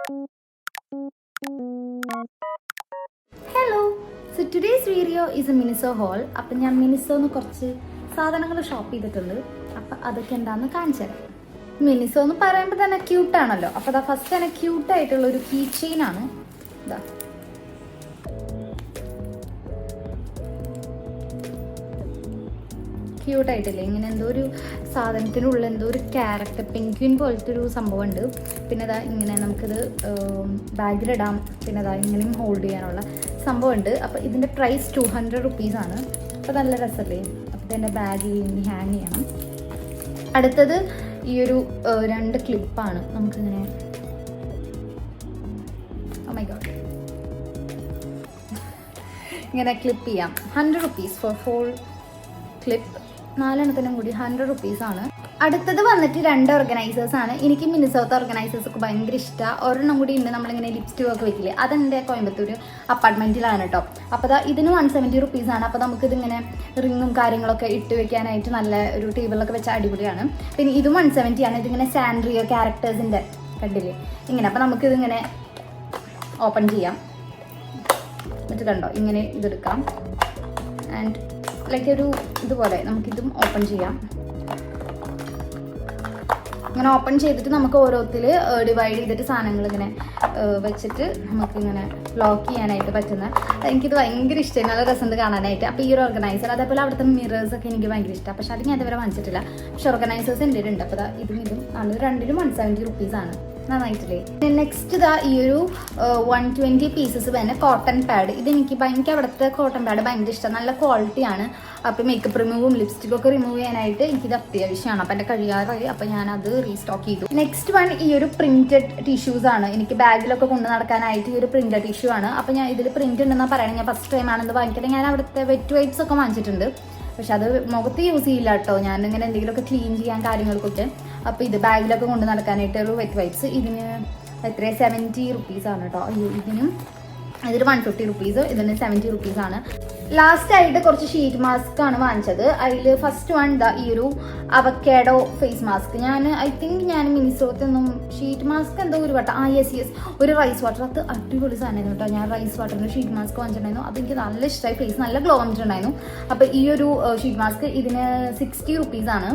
Hello, so today's video is a Miniso haul. അപ്പം ഞാൻ മിനിസോന്ന് കുറച്ച് സാധനങ്ങൾ ഷോപ്പ് ചെയ്തിട്ടുണ്ട്. അപ്പം അതൊക്കെ എന്താണെന്ന് കാണിച്ചു തരാം. മിനിസോ എന്ന് പറയുമ്പോൾ തന്നെ ക്യൂട്ടാണല്ലോ. അപ്പോൾ അതാ ഫസ്റ്റ് തന്നെ ക്യൂട്ടായിട്ടുള്ള ഒരു കീ ചെയിനാണ് ഇതാ. ക്യൂട്ടായിട്ടില്ലേ? ഇങ്ങനെ എന്തോ ഒരു സാധനത്തിനുള്ളിൽ എന്തോ ഒരു ക്യാരക്ടർ പെൻഗ്വിൻ പോലത്തെ ഒരു സംഭവം ഉണ്ട്. പിന്നെ അതാ ഇങ്ങനെ നമുക്കിത് ബാഗിലിടാം. പിന്നെ അതാ ഇങ്ങനെയും ഹോൾഡ് ചെയ്യാനുള്ള സംഭവമുണ്ട്. അപ്പോൾ ഇതിൻ്റെ പ്രൈസ് 200 റുപ്പീസാണ്. അപ്പോൾ നല്ല രസമല്ലേ? അപ്പോൾ ഇതെൻ്റെ ബാഗിൽ ഇനി ഹാങ് ചെയ്യണം. അടുത്തത് ഈ ഒരു 2 ക്ലിപ്പാണ്. നമുക്കിങ്ങനെ ഓ മൈ ഗോഡ് ഇങ്ങനെ ക്ലിപ്പ് ചെയ്യാം. 100 റുപ്പീസ് ഫോർ 4 ക്ലിപ്പ്. 4 കൂടി 100 റുപ്പീസാണ്. അടുത്തത് വന്നിട്ട് 2 ഓർഗനൈസേഴ്സ് ആണ്. എനിക്ക് മിനിസോത്തെ ഓർഗനൈസേഴ്സ് ഒക്കെ ഭയങ്കര ഇഷ്ടമാണ്. ഒരെണ്ണം കൂടി ഉണ്ട്, നമ്മളിങ്ങനെ ലിപ്സ്റ്റിക് ഒക്കെ വെക്കില്ലേ, അതെൻ്റെ കോയമ്പത്തൂർ അപ്പാർട്ട്മെൻറ്റിലാണ് കേട്ടോ. അപ്പോൾ ഇതിന് 170 റുപ്പീസാണ്. അപ്പോൾ നമുക്കിതിങ്ങനെ റിങ്ങും കാര്യങ്ങളൊക്കെ ഇട്ട് വെക്കാനായിട്ട് നല്ല ഒരു ടേബിളൊക്കെ വെച്ചാൽ അടിപൊളിയാണ്. പിന്നെ ഇതും 170 ആണ്. ഇതിങ്ങനെ സാൻഡ്രിയോ ക്യാരക്ടേഴ്സിൻ്റെ കണ്ടില്ലേ ഇങ്ങനെ. അപ്പോൾ നമുക്കിതിങ്ങനെ ഓപ്പൺ ചെയ്യാം. എന്നിട്ട് കണ്ടോ ഇങ്ങനെ ഇതെടുക്കാം. ആൻഡ് ലൈക്ക് ഒരു ഇതുപോലെ നമുക്കിതും ഓപ്പൺ ചെയ്യാം. ഇങ്ങനെ ഓപ്പൺ ചെയ്തിട്ട് നമുക്ക് ഓരോത്തിൽ ഡിവൈഡ് ചെയ്തിട്ട് സാധനങ്ങൾ ഇങ്ങനെ വെച്ചിട്ട് നമുക്കിങ്ങനെ ലോക്ക് ചെയ്യാനായിട്ട് പറ്റുന്ന, എനിക്കിത് ഭയങ്കര ഇഷ്ടമായി. നല്ല രസമുണ്ട് കാണാനായിട്ട്. അപ്പോൾ ഈ ഒരു ഓർഗനൈസർ, അതേപോലെ അവിടുത്തെ മിറേഴ്സൊക്കെ എനിക്ക് ഭയങ്കര ഇഷ്ടമാണ്. പക്ഷേ അത് ഞാൻ അതുവരെ വാങ്ങിച്ചിട്ടില്ല. പക്ഷേ ഓർഗനൈസേഴ്സ് എൻ്റെ ഉണ്ട്. അപ്പോൾ ഇതും അത് രണ്ടിലും 170 റുപ്പീസാണ്. നന്നായിട്ടില്ലേ? നെക്സ്റ്റ് ഈ ഒരു 120 പീസസ് തന്നെ കോട്ടൺ പാഡ്. ഇതെനിക്ക് അവിടുത്തെ കോട്ടൺ പാഡ് ഭയങ്കര ഇഷ്ടമാണ്. നല്ല ക്വാളിറ്റിയാണ്. അപ്പോൾ മേക്കപ്പ് റിമൂവും ലിപ്സ്റ്റിക്കും ഒക്കെ റിമൂവ് ചെയ്യാനായിട്ട് എനിക്കിത് അത്യാവശ്യമാണ്. അപ്പോൾ എൻ്റെ കഴിയാറായി. അപ്പോൾ ഞാനത് റീസ്റ്റോക്ക് ചെയ്തു. നെക്സ്റ്റ് വൺ ഈ ഒരു പ്രിന്റഡ് ടിഷ്യൂസ് ആണ്. എനിക്ക് ബാഗിലൊക്കെ കൊണ്ടു നടക്കാനായിട്ട് ഈ ഒരു പ്രിന്റഡ് ടിഷ്യൂ ആണ്. അപ്പോൾ ഞാൻ ഇതിൽ പ്രിന്റ് ഉണ്ടെന്നാണ് പറയണത്. ഞാൻ ഫസ്റ്റ് ടൈം ആണെന്ന് വാങ്ങിക്കട്ടെ. ഞാൻ അവിടുത്തെ വെറ്റ് വൈപ്സ് ഒക്കെ വാങ്ങിച്ചിട്ടുണ്ട്. പക്ഷെ അത് മുഖത്ത് യൂസ് ചെയ്യില്ല കേട്ടോ. ഞാനിങ്ങനെ എന്തെങ്കിലുമൊക്കെ ക്ലീൻ ചെയ്യാൻ കാര്യങ്ങൾക്കൊക്കെ. അപ്പോൾ ഇത് ബാഗിലൊക്കെ കൊണ്ട് നടക്കാനായിട്ട് ഒരു വെറ്റ് വൈപ്സ്. ഇതിന് എത്ര 70 റുപ്പീസാണ് കേട്ടോ. അയ്യോ, ഇതിന് 150 റുപ്പീസ്, ഇതിന് 70 റുപ്പീസാണ്. ലാസ്റ്റായിട്ട് കുറച്ച് ഷീറ്റ് മാസ്ക് ആണ് വാങ്ങിച്ചത്. അതിൽ ഫസ്റ്റ് വൺ ഈ ഒരു avocado face mask. I think ഞാൻ മിനിസോത്തൊന്നും ഷീറ്റ് മാസ്ക് എന്തോ ഒരു വട്ടം യെസ് ഒരു റൈസ് വാട്ടർ, അത് അടിപൊളി സാധനമായിരുന്നു കേട്ടോ. ഞാൻ റൈസ് വാട്ടറിൻ്റെ ഷീറ്റ് മാസ്ക് വാങ്ങിച്ചിട്ടുണ്ടായിരുന്നു. അതെനിക്ക് നല്ല ഇഷ്ടമായി. ഫേസ് നല്ല ഗ്ലോ വന്നിട്ടുണ്ടായിരുന്നു. അപ്പോൾ ഈ ഒരു ഷീറ്റ് മാസ്ക് ഇതിന് 60 റുപ്പീസാണ്.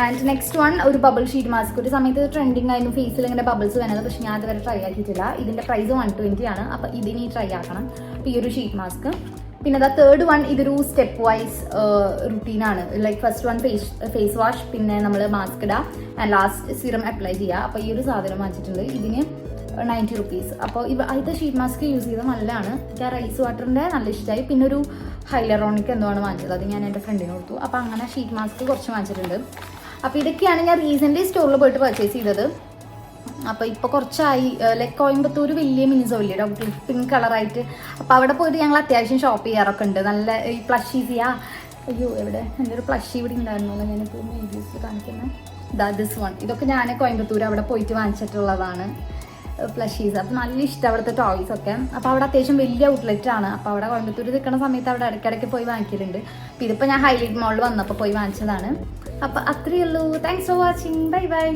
ആൻഡ് നെക്സ്റ്റ് വൺ ഒരു ബബിൾ ഷീറ്റ് മാസ്ക്. ഒരു സമയത്ത് ട്രെൻഡിങ് ആയിരുന്നു ഫേസിൽ ഇങ്ങനെ ബബിൾസ് വരുന്നത്. പക്ഷെ ഞാൻ അതുവരെ ട്രൈ ആക്കിയിട്ടില്ല. ഇതിൻ്റെ പ്രൈസ് 120 ആണ്. അപ്പോൾ ഇതിനി ട്രൈ ആക്കണം. അപ്പോൾ ഈ ഒരു ഷീറ്റ് മാസ്ക്. പിന്നെ തേർഡ് വൺ ഇതൊരു സ്റ്റെപ്പ് വൈസ് റുട്ടീനാണ്. Like first one face wash, പിന്നെ നമ്മൾ മാസ്ക് ഇടുക, ആൻഡ് ലാസ്റ്റ് സിറം അപ്ലൈ ചെയ്യുക. അപ്പോൾ ഈ ഒരു സാധനം വാങ്ങിച്ചിട്ടുണ്ട്. ഇതിന് 90 റുപ്പീസ്. അപ്പോൾ ഇത് ഷീറ്റ് മാസ്ക് യൂസ് ചെയ്താൽ നല്ലതാണ്. എനിക്ക് ആ റൈസ് വാട്ടറിൻ്റെ നല്ല ഇഷ്ടമായി. പിന്നെ ഒരു ഹൈലറോണിക് എന്തോ ആണ് വാങ്ങിച്ചത്. അത് ഞാൻ എൻ്റെ ഫ്രണ്ടിന് കൊടുത്തു. അപ്പോൾ അങ്ങനെ ഷീറ്റ് മാസ്ക് കുറച്ച് വാങ്ങിച്ചിട്ടുണ്ട്. അപ്പോൾ ഇതൊക്കെയാണ് ഞാൻ റീസെൻ്റ്ലി സ്റ്റോറിൽ പോയിട്ട് പർച്ചേസ് ചെയ്തത്. അപ്പോൾ ഇപ്പോൾ കുറച്ചായി. ലൈക്ക് കോയമ്പത്തൂർ വലിയ മിനിസോ ഇല്ലേ, ഡോക്ടർ പിങ്ക് കളറായിട്ട്. അപ്പോൾ അവിടെ പോയിട്ട് ഞങ്ങൾ അത്യാവശ്യം ഷോപ്പ് ചെയ്യാറൊക്കെ ഉണ്ട്. നല്ല ഈ പ്ലഷീസിയാ. അയ്യോ, എവിടെ എൻ്റെ ഒരു പ്ലഷി ഇവിടെ ഉണ്ടായിരുന്നു. ഞാനിപ്പോൾ വീഡിയോസിൽ കാണിക്കുന്നത് ദിസ് വൺ. ഇതൊക്കെ ഞാൻ കോയമ്പത്തൂർ അവിടെ പോയിട്ട് വാങ്ങിച്ചിട്ടുള്ളതാണ് പ്ലഷീസ്. അപ്പോൾ നല്ല ഇഷ്ടം അവിടുത്തെ ടോയ്സ് ഒക്കെ. അപ്പോൾ അവിടെ അത്യാവശ്യം വലിയ ഔട്ട്ലെറ്റ് ആണ്. അപ്പോൾ അവിടെ കോയമ്പത്തൂർ നിൽക്കുന്ന സമയത്ത് അവിടെ ഇടയ്ക്കിടയ്ക്ക് പോയി വാങ്ങിക്കലുണ്ട്. അപ്പോൾ ഇതിപ്പോൾ ഞാൻ ഹൈലൈറ്റ് മോളിൽ വന്നപ്പോൾ പോയി വാങ്ങിച്ചതാണ്. അപ്പോൾ അത്രയേ ഉള്ളൂ. Thanks for watching. Bye bye.